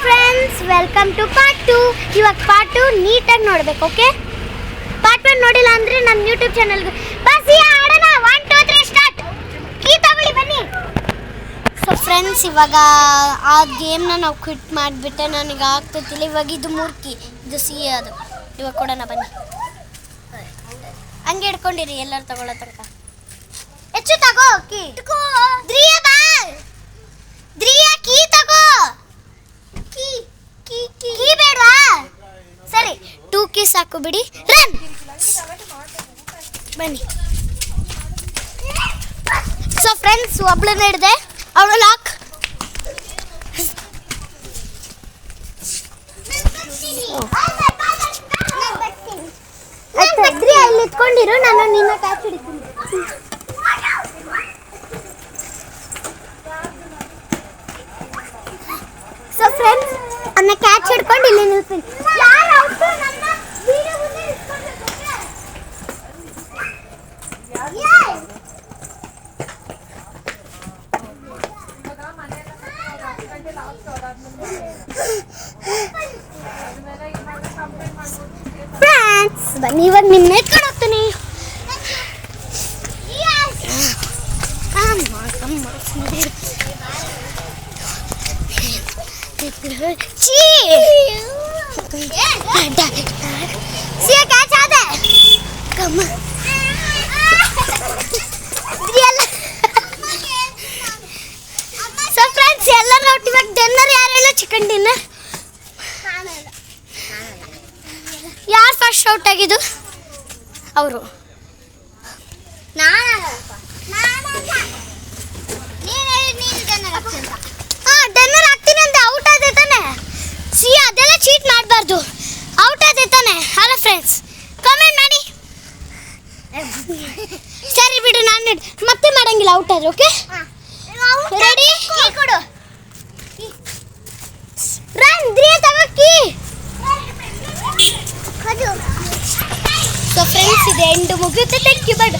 Friends, welcome to part 2. ಇವಾಗ part 2 ನೀಟಾಗಿ ನೋಡ್ಬೇಕು. ಓಕೆ, ಪಾರ್ಟ್ 1 ನೋಡಿಲ್ಲ ಅಂದ್ರೆ ನನ್ನ ಯೂಟ್ಯೂಬ್ ಚಾನಲ್ಗೆ ಬಸ್ ಆಡೋಣ. 1 2 3 ಸ್ಟಾರ್ಟ್. ಕೀ ತಗೊಳ್ಳಿ ಬನ್ನಿ. ಸೊ ಫ್ರೆಂಡ್ಸ್, ಇವಾಗ ಆ ಗೇಮ್ನ ನಾವು ಕ್ವಿಟ್ ಮಾಡಿಬಿಟ್ಟೆ. ನನಗೆ ಆಗ್ತಿಲ್ಲ. ಇವಾಗ ಇದು 3 ಕೀ, ಇದು ಸಿ ಅದು. ಇವಾಗ ಕೊಡೋಣ ಬನ್ನಿ. ಹಂಗೆ ಹಿಡ್ಕೊಂಡಿರಿ ಎಲ್ಲರೂ ತಗೊಳ್ಳೋ ತನಕ. ಹೆಚ್ಚು ತಗೋ ಕೀ. ದ್ರಿಯಾ ಬಾ. ದ್ರಿಯಾ ಕೀ ತಗೋ. ಕೀ ಕೀ ಕೀ ಬೇಡವಾ? ಸರಿ, 2 ಕೀ ಸಾಕು ಬಿಡಿ. ರನ್ ಬನ್ನಿ. ಸೊ ಫ್ರೆಂಡ್ಸ್, ಒಬ್ಳನ್ನ ಹಿಡಿದೆ, ಅವಳು ಲಾಕ್. ದ್ರಿಯಾ ಇಲ್ಲಿ ಇಟ್ಕೊಂಡಿರು, ನಾನು ನಿನ್ನ ಕ್ಯಾಚ್ ಹಿಡಿತೀನಿ. ಸೊ ಫ್ರೆಂಡ್ಸ್, ಅವನ್ನ ಕ್ಯಾಚ್ ಹಿಡ್ಕೊಂಡು ಇಲ್ಲಿ ನಿಲ್ತೀನಿ. ಯಾರು ಔಟ್ ನನ್ನ ವೀಡಿಯೋ ಮುಂದೆ ಇಟ್ಕೊಳ್ಬೇಕು. ಫ್ರೆಂಡ್ಸ್ ಬನ್ನಿ, ಇವಾಗ ನಿಮ್ಮ ಎತ್ಕೊಂಡು ಹೋಗ್ತೀನಿ. ಸಿಯಾ ಕ್ಯಾಚ್ ಆದೆ. ಕಮ್ಮ ಸೊ ಫ್ರೆಂಡ್ಸ್, ಎಲ್ಲ ಔಟ್. ಇವಾಗ ಡಿನ್ನರ್ ಯಾರು ಹೇಳೋ? Chicken dinner. ಯಾರು ಫಸ್ಟ್ ಔಟ್ ಆಗಿದ್ದು? ಅವರು. ಡಿನ್ನರ್ ಹಾಕ್ತೀನಿ ಅಂತ ಔಟ್ ಆದೆ ತಾನೆ? ಸಿ ಅದೆಲ್ಲ ಚೀಟ್ ಮಾಡಬಾರ್ದು. ಔಟ್ ಆದೆ ತಾನೆ? ಹಲೋ ಫ್ರೆಂಡ್ಸ್, ಕಾಮೆಂಟ್ ಮಾಡಿ. ಸರಿ ಬಿಡು, ನಾನು ಮತ್ತೆ ಮಾಡಂಗಿಲ್ಲ ಔಟ್ ಆದ್ರೆ. Okay, ready? ಕೊಡು. ರನ್. ದ್ರಿಯಾ ತಗೋ ಕೀ. ಸೊ ಫ್ರೆಂಡ್ಸ್, ಇದು ಎಂಡ್ ಮುಗಿಯುತ್ತೆ. Thank you. ಬೈ.